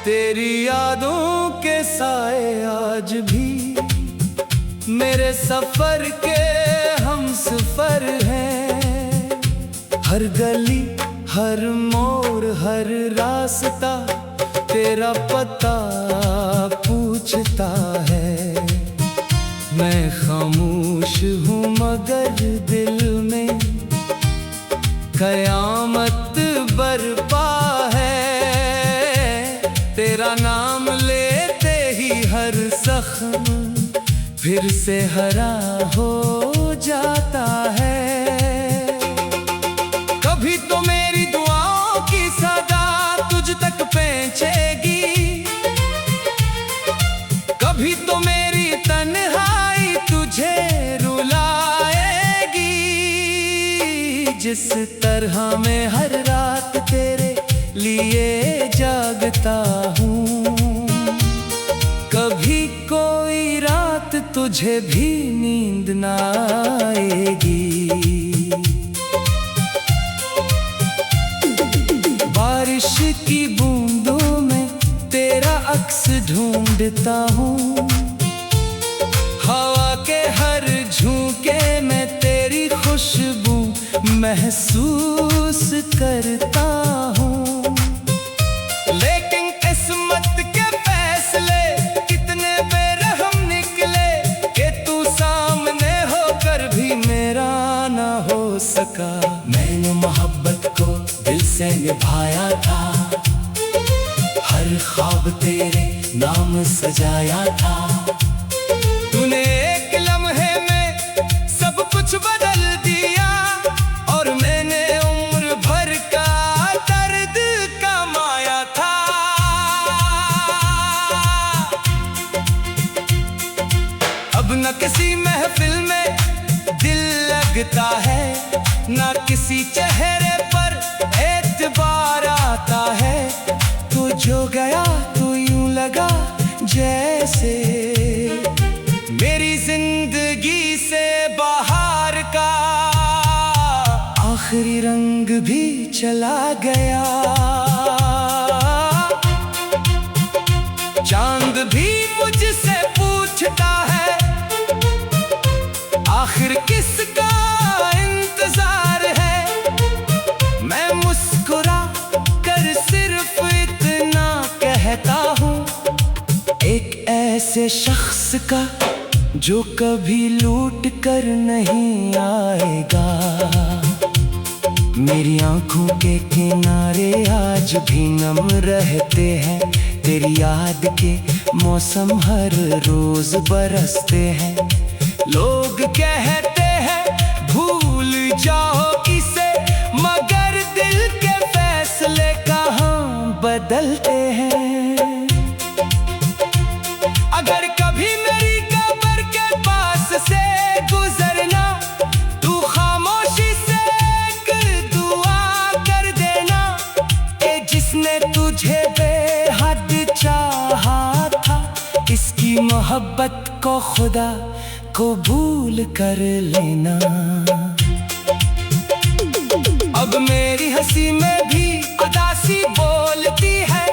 तेरी यादों के साए आज भी मेरे सफर के हमसफर हैं। हर गली, हर मोड़, हर रास्ता तेरा पता पूछता है। मैं खामोश हूँ मगर दिल में कयामत बरपा है। तेरा नाम लेते ही हर जख्म फिर से हरा हो जाता है। कभी तो मेरी दुआओं की सदा तुझ तक पहुंचेगी, कभी तो मेरी तन्हाई तुझे रुलाएगी। जिस तरह मैं हर रात तेरे लिए जागता हूँ, कभी कोई रात तुझे भी नींद ना आएगी। बारिश की बूंदों में तेरा अक्स ढूंढता हूँ, हवा के हर झोंके में तेरी खुशबू महसूस करता हूँ। लेकिन किस्मत के फैसले कितने बेरहम निकले कि तू सामने होकर भी मेरा ना हो सका। मैंने मोहब्बत को दिल से निभाया था, हर ख्वाब तेरे नाम सजाया था। तूने एक लम्हे में सब कुछ बदल दिया और मैंने उम्र भर का दर्द कमाया था। अब न किसी महफिल में दिल लगता है, न किसी चेहरे पर एतबार आता है। तू जो गया तो यूं लगा जैसे मेरी जिंदगी से बाहर का आखिरी रंग भी चला गया। चांद भी मुझसे पूछता है आखिर किसका इंतजार है। मैं मुस्कुरा कर सिर्फ इतना कहता हूँ, एक ऐसे शख्स का जो कभी लूट कर नहीं आएगा। मेरी आंखों के किनारे आज भी नम रहते हैं, तेरी याद के मौसम हर रोज बरसते हैं। लोग कहते हैं भूल जाओ इसे, मगर दिल के फैसले कहाँ बदलते हैं। अगर कभी मेरी कब्र के पास से गुजरना, तू खामोशी से एक दुआ कर देना कि जिसने तुझे बेहद चाहा था, इसकी मोहब्बत को खुदा कबूल कर लेना। अब मेरी हंसी में भी उदासी बोलती है,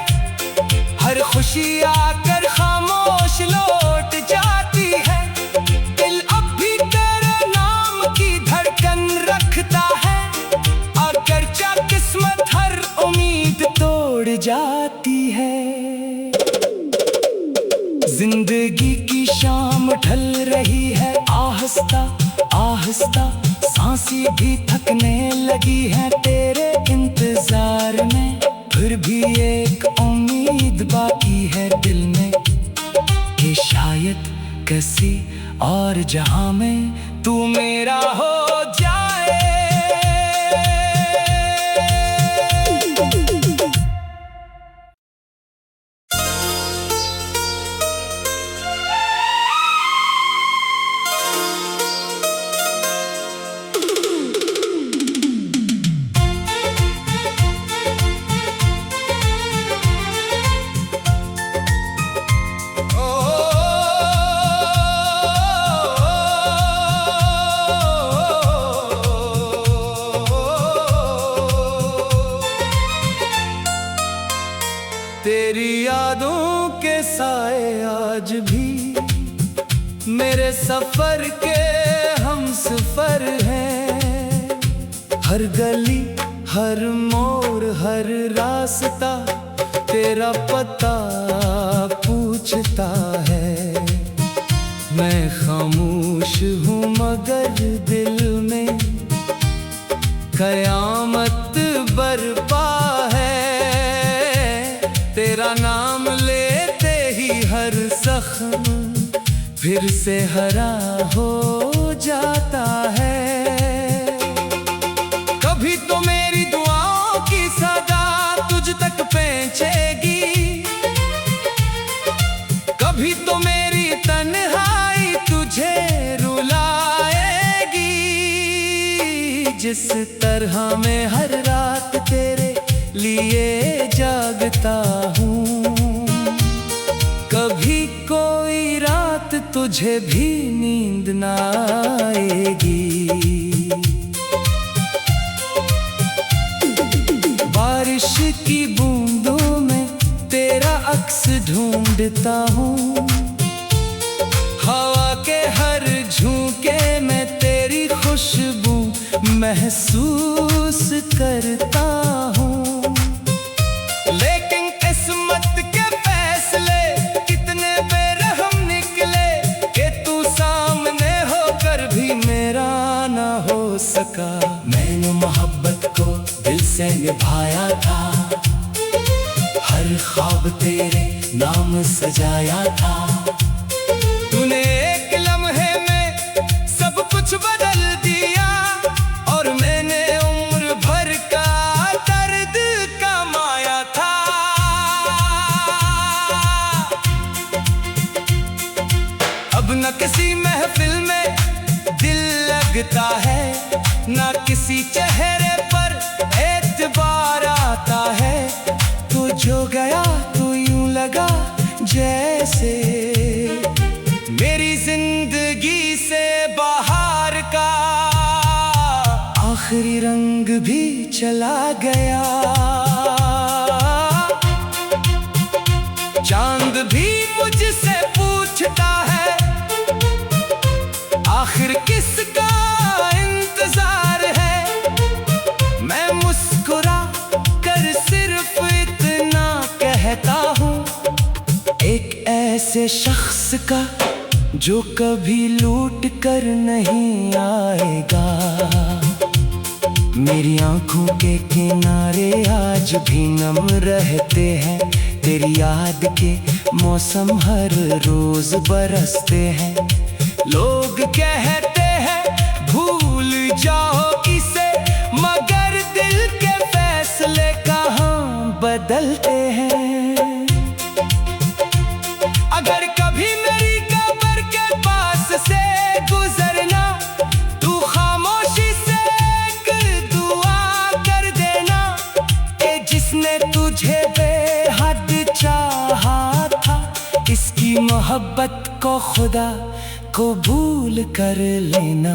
हर खुशी आकर खामोश लौट जाती है। दिल अब भी तेरे नाम की धड़कन रखता है, अगरचे किस्मत हर उम्मीद तोड़ जाती है। जिंदगी की शाम ढल रही है आहिस्ता आहिस्ता, सांसें भी थकने लगी है तेरे इंतजार में। फिर भी एक उम्मीद बाकी है दिल में कि शायद किसी और जहां में तू मेरा हो जाए। तेरी यादों के साए आज भी मेरे सफर के हम सफर हैं। हर गली हर मोड़ हर रास्ता तेरा पता पूछता है। मैं खामोश हूँ मगर दिल में कयामत बरपा है। तेरा नाम लेते ही हर जख्म फिर से हरा हो जाता है। कभी तो मेरी दुआओं की सदा तुझ तक पहुंचेगी, कभी तो मेरी तन्हाई तुझे रुलाएगी। जिस तरह मैं हर रात तेरे लिए जागता हूँ, कभी कोई रात तुझे भी नींद ना आएगी। बारिश की बूंदों में तेरा अक्स ढूंढता हूँ, हवा के हर झोंके में तेरी खुशबू महसूस करता हूँ। लेकिन किस्मत के फैसले कितने बेरहम निकले कि तू सामने होकर भी मेरा ना हो सका। मैंने मोहब्बत को दिल से निभाया था, हर ख्वाब तेरे नाम सजाया था। तूने एक लम्हे में सब कुछ बदल दिया और मैंने उम्र भर का दर्द कमाया था। अब न किसी महफिल में दिल लगता है, न किसी चेहरे पर एतबार आता है। तू जो गया तो यूं लगा जैसे मेरी जिंदगी से बाहर का आखिरी रंग भी चला गया। चांद भी मुझसे पूछता है आखिर किसका इंतजार है। मैं मुस्कुरा कर सिर्फ इतना कहता हूँ, एक ऐसे शख्स का जो कभी लूट कर नहीं आएगा। मेरी आंखों के किनारे आज भी नम रहते हैं, तेरी याद के मौसम हर रोज बरसते हैं। लोग कहते हैं भूल जाओ इसे, मगर दिल के फैसले कहाँ बदलते हैं। अगर कभी मेरी कब्र के पास से गुजरना, तू खामोशी से एक दुआ कर देना कि जिसने तुझे बेहद चाहा था, इसकी मोहब्बत को खुदा कबूल कर लेना।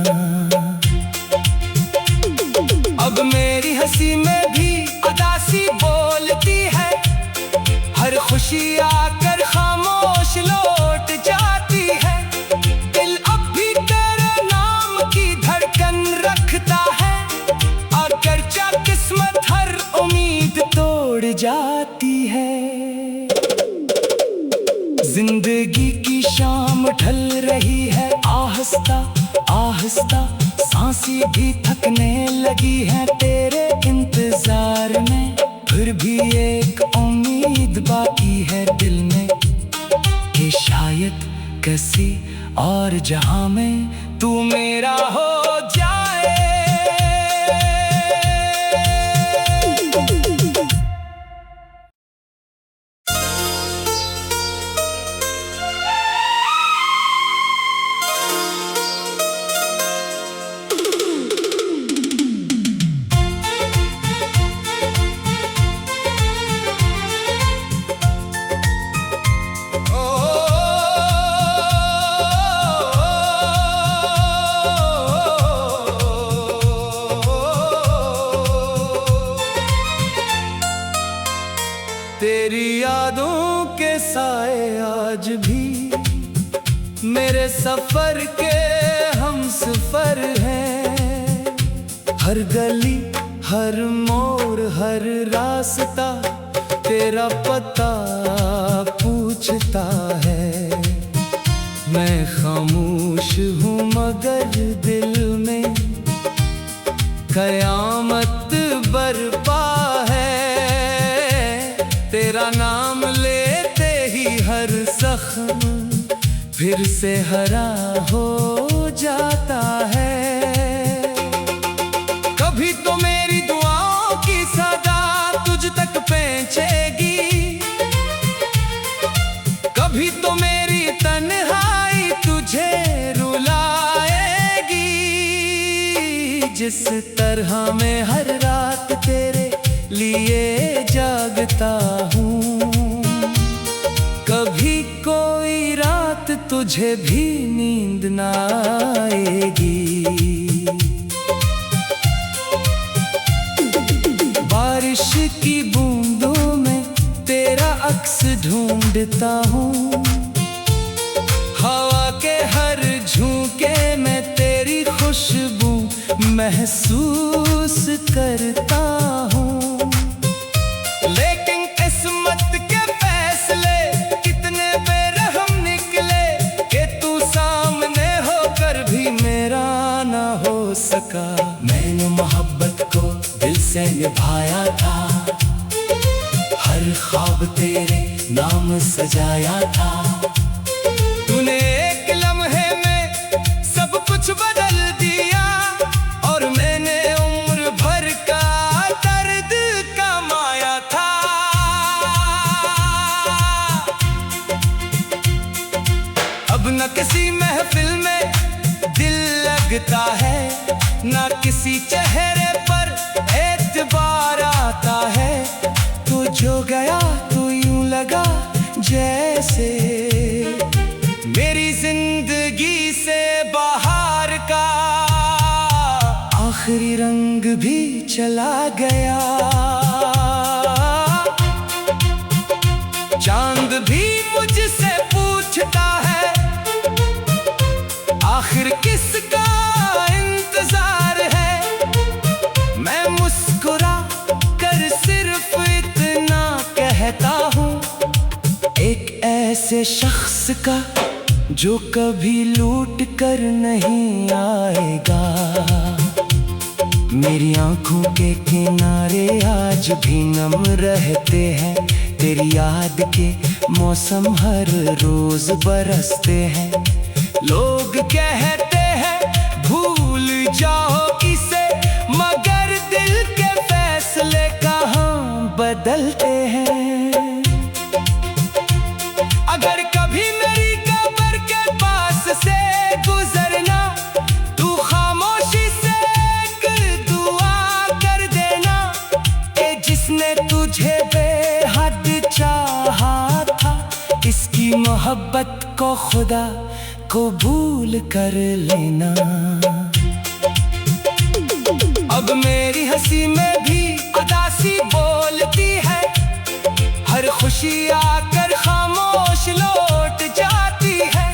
अब मेरी हंसी में भी उदासी बोलती है, हर खुशी आकर खामोश लौट जाती है। दिल अब भी तेरे नाम की धड़कन रखता है, अगरचे किस्मत हर उम्मीद तोड़ जाती है। जिंदगी की शाम ढल रही है आहिस्ता आहिस्ता, सांसें भी थकने लगी हैं तेरे इंतजार में। फिर भी एक उम्मीद बाकी है दिल में कि शायद किसी और जहां में तू मेरा हो जाए। के साए आज भी मेरे सफर के हम सफर हैं। हर गली, हर मोड़, हर रास्ता तेरा पता पूछता है। मैं खामोश हूँ मगर दिल में कयामत बरपा है। तेरा नाम लेते ही हर जख्म फिर से हरा हो जाता है। कभी तो मेरी दुआओं की सदा तुझ तक पहुंचेगी, कभी तो मेरी तन्हाई तुझे रुलाएगी। जिस तरह मैं हर रात तेरे लिए जागता हूँ, कभी कोई रात तुझे भी नींद ना आएगी। बारिश की बूंदों में तेरा अक्स ढूंढता हूँ, हवा के हर झोंके में तेरी खुशबू महसूस करता हूँ। लेकिन किस्मत के फैसले कितने बेरहम निकले कि तू सामने होकर भी मेरा ना हो सका। मैंने मोहब्बत को दिल से निभाया था, हर ख्वाब तेरे नाम सजाया था। तूने एक लम्हे में सब कुछ बदल दिया और मैंने उम्र भर का दर्द कमाया था। अब न किसी महफिल में दिल लगता है, न किसी चेहरे पर एतबार आता है। तू जो गया तू यूं लगा जैसे मेरी जिंदगी से बाहर का आखिरी रंग भी चला गया। चांद भी मुझसे पूछता है आखिर किसका इंतजार है। मैं मुस्कुरा कर सिर्फ इतना कहता हूँ, एक ऐसे शख्स का जो कभी लूट कर नहीं आएगा। मेरी आंखों के किनारे आज भी नम रहते हैं, तेरी याद के मौसम हर रोज बरसते हैं। लोग कहते हैं भूल जाओ इसे, मगर दिल के फैसले कहाँ बदलते हैं। अगर कभी मेरी कब्र के पास से गुजरना, तू खामोशी से एक दुआ कर देना कि जिसने तुझे बेहद चाहा था, इसकी मोहब्बत को खुदा कबूल कर लेना। अब मेरी हंसी में भी उदासी बोलती है, हर खुशी आकर खामोश लौट जाती है।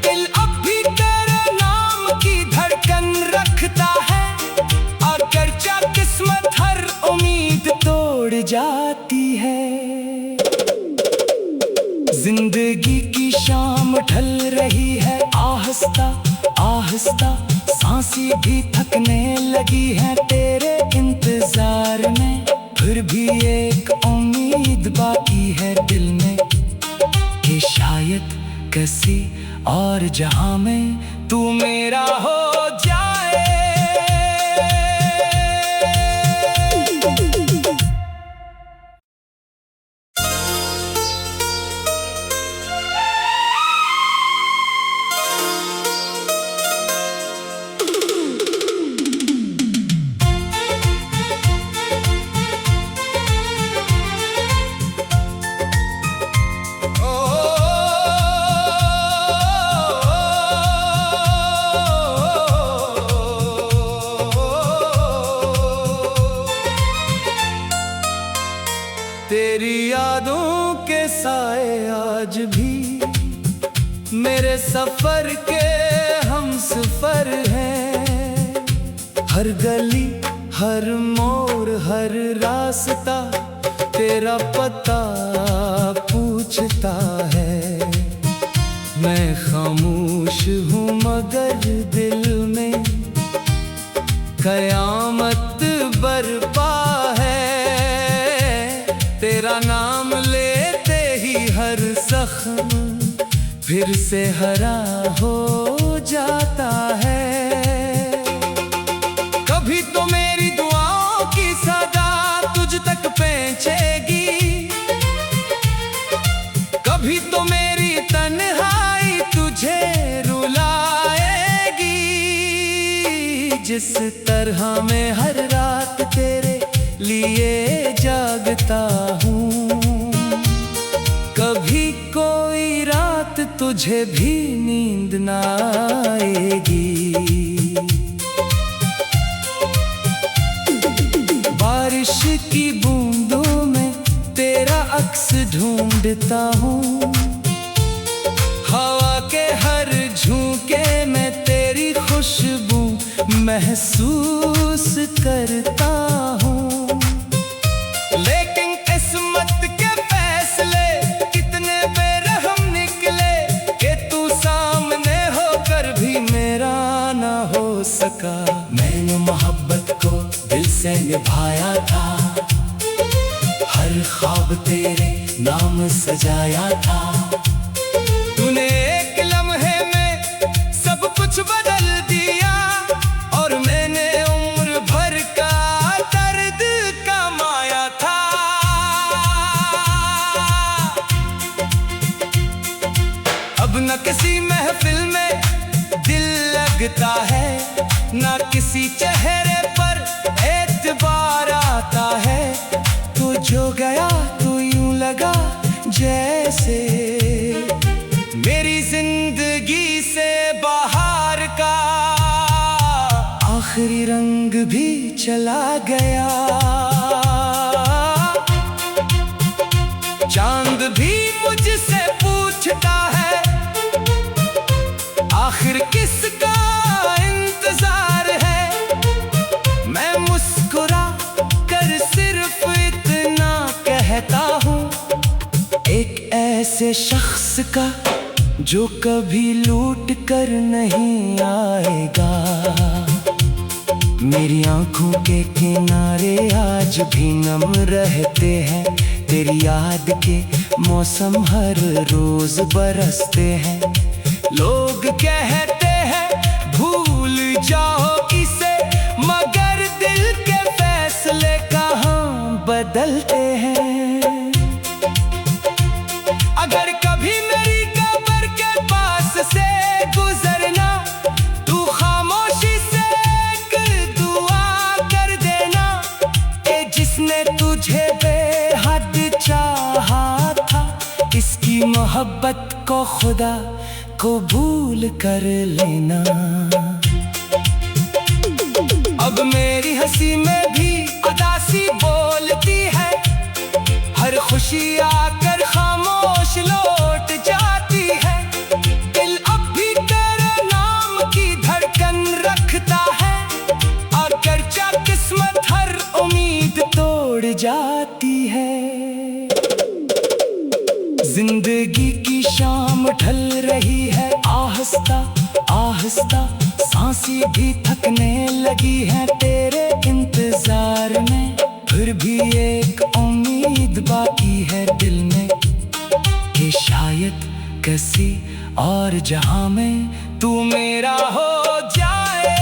दिल अब भी तेरे नाम की धड़कन रखता है, अगरचे किस्मत हर उम्मीद तोड़ जाती है। जिंदगी की शाम ढल रही है आहिस्ता आहिस्ता, सांसें भी थकने लगी हैं तेरे इंतजार में। फिर भी एक उम्मीद बाकी है दिल में कि शायद किसी और जहां में तू मेरा हो जाए। साए आज भी मेरे सफर के हम सफर हैं। हर गली हर मोड़ हर रास्ता तेरा पता पूछता है। मैं खामोश हूँ मगर दिल में कयामत बरपा है। तेरा नाम लेते ही हर जख्म फिर से हरा हो जाता है। कभी तो मेरी दुआओं की सदा तुझ तक पहुंचेगी, कभी तो मेरी तन्हाई तुझे रुलाएगी। जिस तरह मैं हर रात तेरे लिए जागता हूँ, कभी कोई रात तुझे भी नींद ना आएगी। बारिश की बूंदों में तेरा अक्स ढूंढता हूँ, हवा के हर झोंके में तेरी खुशबू महसूस करता हूँ। लेकिन किस्मत के फैसले कितने बेरहम निकले कि तू सामने होकर भी मेरा ना हो सका। मैंने मोहब्बत को दिल से निभाया था, हर ख्वाब तेरे नाम सजाया था। तूने एक लम्हे में सब कुछ बदल दिया और मैंने उम्र भर का दर्द कमाया था। अब न किसी महफिल में दिल लगता है, न किसी चेहरे पर एतबार आता है। तू जो गया तू यूं लगा जैसे मेरी जिंदगी से बाहर का आखिरी रंग भी चला गया। चांद भी मुझसे पूछता है आखिर किसका इंतजार है। मैं मुस्कुरा कर सिर्फ इतना कहता हूँ, एक ऐसे शख्स का जो कभी लूट कर नहीं आएगा। मेरी आंखों के किनारे आज भी नम रहते हैं, तेरी याद के मौसम हर रोज बरसते हैं। लोग कहते हैं भूल जाओ इसे, मगर दिल के फैसले कहाँ बदलते हैं। अगर कभी मेरी कब्र के पास से गुजरना, तू खामोशी से एक दुआ कर देना कि जिसने तुझे बेहद चाहा था, इसकी मोहब्बत को खुदा कबूल कर लेना। अब मेरी हंसी में भी उदासी बोलती है, हर खुशी आकर खामोश लौट जाती है। दिल अब भी तेरे नाम की धड़कन रखता है, अगरचे किस्मत हर उम्मीद तोड़ जाती है। जिंदगी की शाम ढल रही है आहिस्ता आहिस्ता, सांसें भी थकने लगी हैं तेरे इंतजार में। फिर भी एक उम्मीद बाकी है दिल में कि शायद किसी और जहां में तू मेरा हो जाए।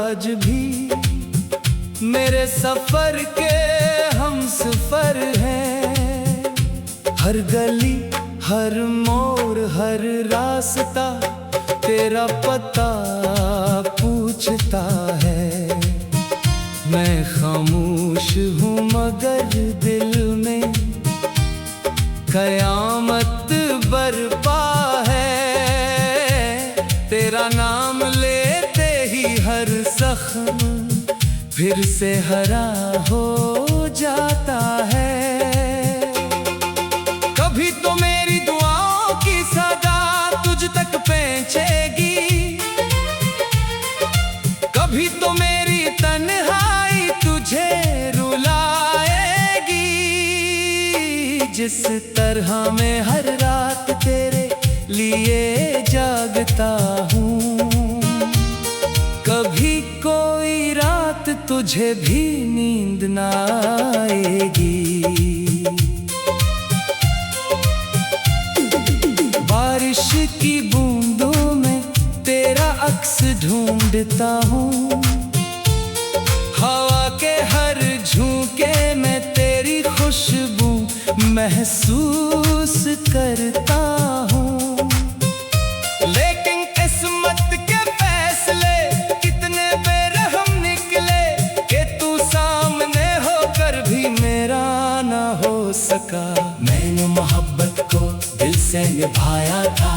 आज भी मेरे सफर के हमसफर हैं। हर गली, हर मोड़, हर रास्ता तेरा पता पूछता है। मैं खामोश हूँ मगर दिल में कयामत बरपा है। तेरा नाम लेते ही हर जख्म फिर से हरा हो जाता है। कभी तो मेरी दुआओं की सदा तुझ तक पहुंचेगी, कभी तो मेरी तन्हाई तुझे रुलाएगी। जिस तरह मैं हर रात तेरे लिए जागता हूँ, कभी कोई रात तुझे भी नींद ना आएगी। बारिश की बूंदों में तेरा अक्स ढूंढता हूँ, हवा के हर झोंके में तेरी खुशबू महसूस करता हूँ। लेकिन किस्मत के फैसले कितने बेरहम निकले कि तू सामने होकर भी मेरा ना हो सका। मैंने मोहब्बत को दिल से निभाया था,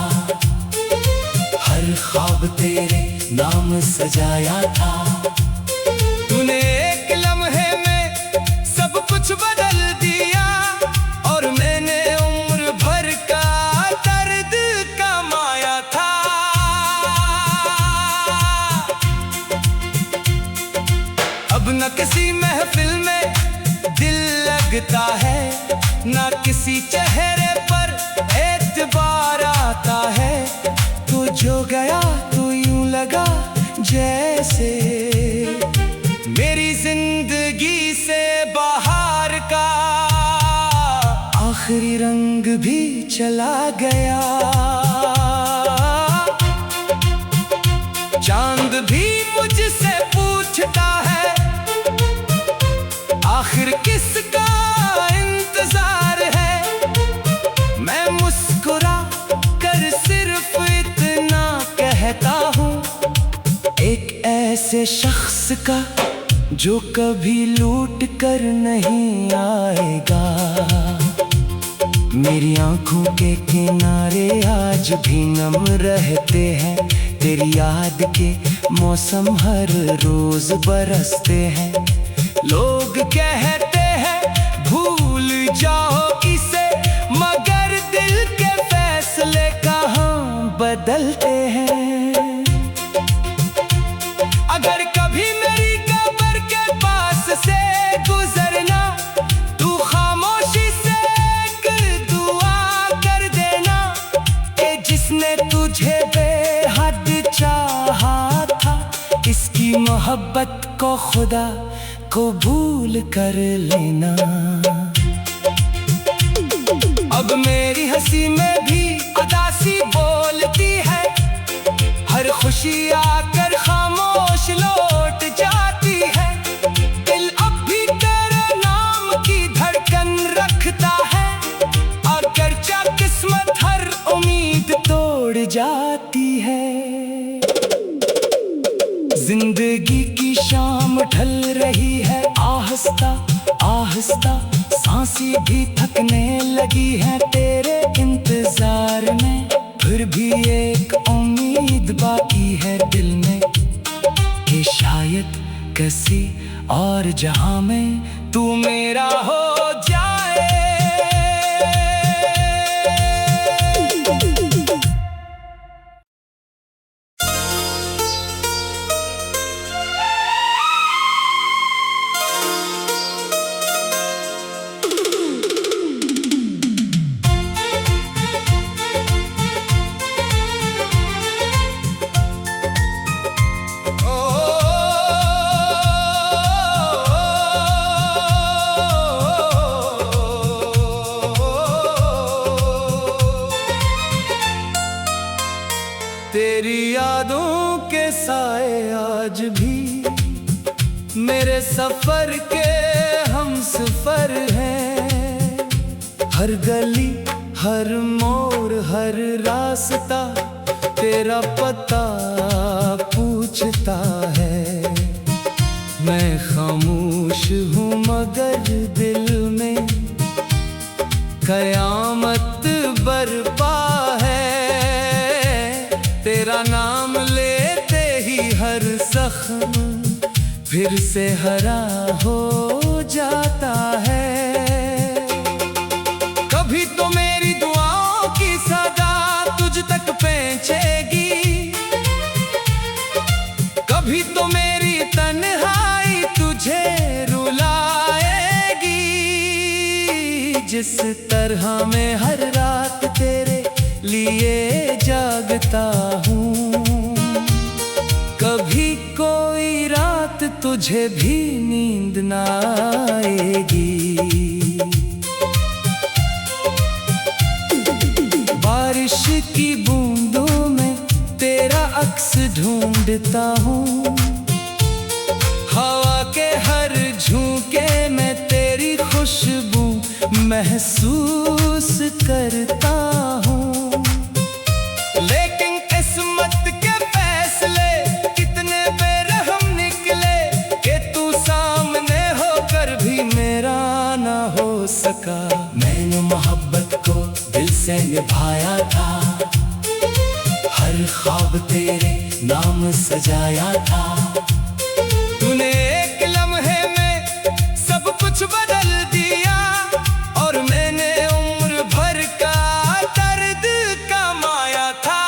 हर ख्वाब तेरे नाम सजाया था। तूने एक लम्हे में सब कुछ बदल दिया और मैंने उम्र भर का दर्द कमाया था। अब न किसी महफिल में दिल लगता है, न किसी चेहरे पर एतबार आता है। तू जो गया तो यूं लगा जैसे मेरी जिंदगी से बाहर का आखिरी रंग भी चला गया। चांद भी मुझसे पूछता है आखिर किसका इंतजार है। मैं मुस्कुरा कर सिर्फ इतना कहता हूँ, एक ऐसे शख्स का जो कभी लूट कर नहीं आएगा। मेरी आंखों के किनारे आज भी नम रहते हैं, तेरी याद के मौसम हर रोज बरसते हैं। लोग कहते हैं भूल जाओ इसे, मगर दिल के फैसले कहाँ बदलते हैं। अगर कभी मेरी कब्र के पास से गुजरना, तू खामोशी से एक दुआ कर देना कि जिसने तुझे बेहद चाहा था, इसकी मोहब्बत को खुदा कबूल कर लेना। अब मेरी हंसी में भी उदासी बोलती है, हर खुशी आकर खामोश लौट जाती है। दिल अब भी तेरे नाम की धड़कन रखता है, अगरचे किस्मत हर उम्मीद तोड़ जाती है। जिंदगी की शाम ढल रही है आहिस्ता आहिस्ता, सांसें भी थकने लगी है तेरे इंतजार में। फिर भी एक उम्मीद बाकी है दिल में कि शायद किसी और जहां में तू मेरा हो जाए। मेरे सफर के हम सफर हैं। हर गली, हर मोड़, हर रास्ता तेरा पता पूछता है। मैं खामोश हूँ मगर दिल में कयामत बरपा है। तेरा नाम लेते ही हर जख्म फिर से हरा हो जाता है। कभी तो मेरी दुआओं की सदा तुझ तक पहुंचेगी, कभी तो मेरी तन्हाई तुझे रुलाएगी। जिस तरह मैं हर रात तेरे लिए जागता हूँ, कभी कोई रात तुझे भी नींद ना आएगी। बारिश की बूंदों में तेरा अक्स ढूंढता हूँ, हवा के हर झोंके में तेरी खुशबू महसूस करता हूँ। लेकिन किस्मत के फैसले कितने बेरहम निकले कि तू सामने होकर भी मेरा ना हो सका। मैंने मोहब्बत को दिल से निभाया था, हर ख्वाब तेरे नाम सजाया था। तूने एक लम्हे में सब कुछ बदल दिया और मैंने उम्र भर का दर्द कमाया था।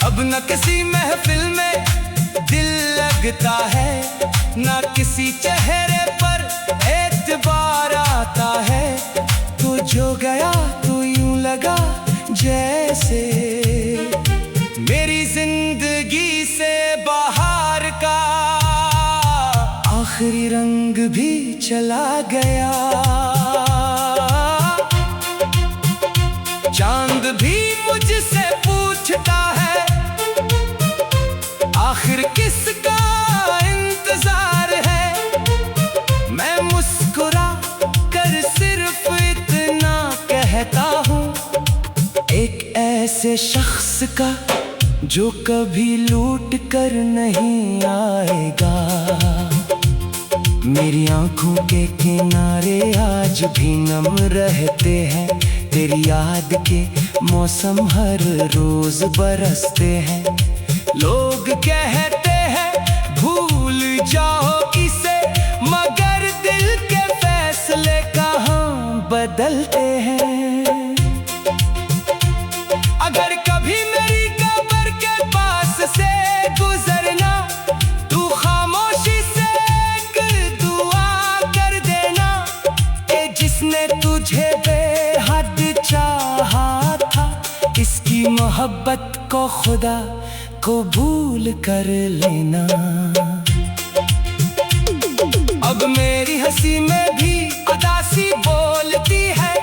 अब न किसी महफिल में दिल लगता है, न किसी चेहरे पर एतबार आता है। तू जो गया तो यूं लगा जैसे मेरी जिंदगी से बाहर का आखिरी रंग भी चला गया। चांद भी मुझसे पूछता है आखिर किसका इंतजार है। मैं मुस्कुरा कर सिर्फ इतना कहता हूँ, एक ऐसे शख्स का जो कभी लूट कर नहीं आएगा। मेरी आंखों के किनारे आज भी नम रहते हैं, तेरी याद के मौसम हर रोज बरसते हैं। लोग कहते हैं भूल जाओ इसे, मगर दिल के फैसले कहाँ बदलते हैं। अगर कभी मेरी कब्र के पास से गुजरना, तू खामोशी से एक दुआ कर देना कि जिसने तुझे बेहद चाहा था, इसकी मोहब्बत को खुदा कबूल कर लेना। अब मेरी हंसी में भी उदासी बोलती है,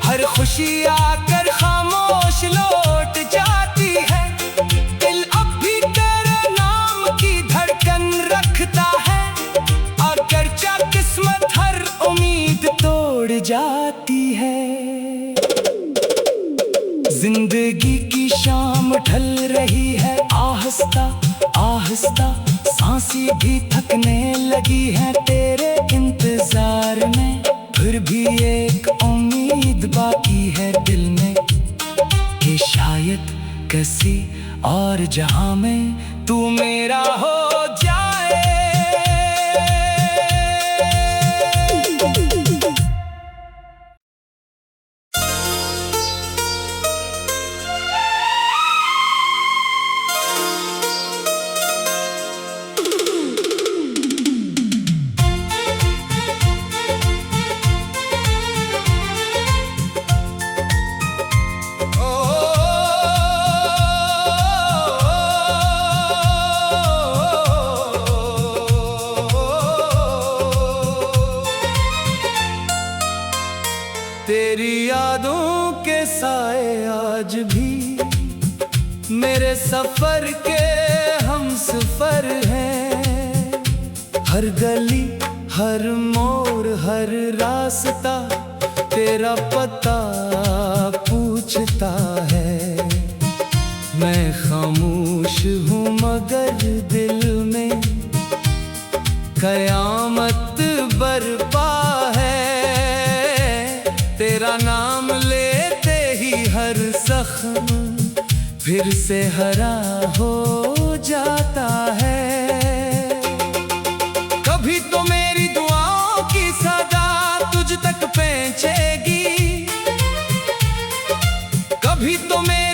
हर खुशी आकर खामोश लौट जाती है। दिल अब भी तेरे नाम की धड़कन रखता है, अगरचे किस्मत हर उम्मीद तोड़ जाती है। जिंदगी की शाम ढल रही है आहिस्ता आहिस्ता, सांसें भी थकने लगी है तेरे इंतजार में। फिर भी एक उम्मीद बाकी है दिल में कि शायद किसी और जहां में तू मेरा हो जाए। तेरी यादों के साए आज भी मेरे सफर के हम सफर हैं। हर गली, हर मोड़, हर रास्ता तेरा पता पूछता है। मैं खामोश हूँ मगर दिल में कयामत बरपा है। तेरा नाम लेते ही हर जख्म फिर से हरा हो जाता है। कभी तो मेरी दुआओं की सदा तुझ तक पहुंचेगी, कभी तो मेरी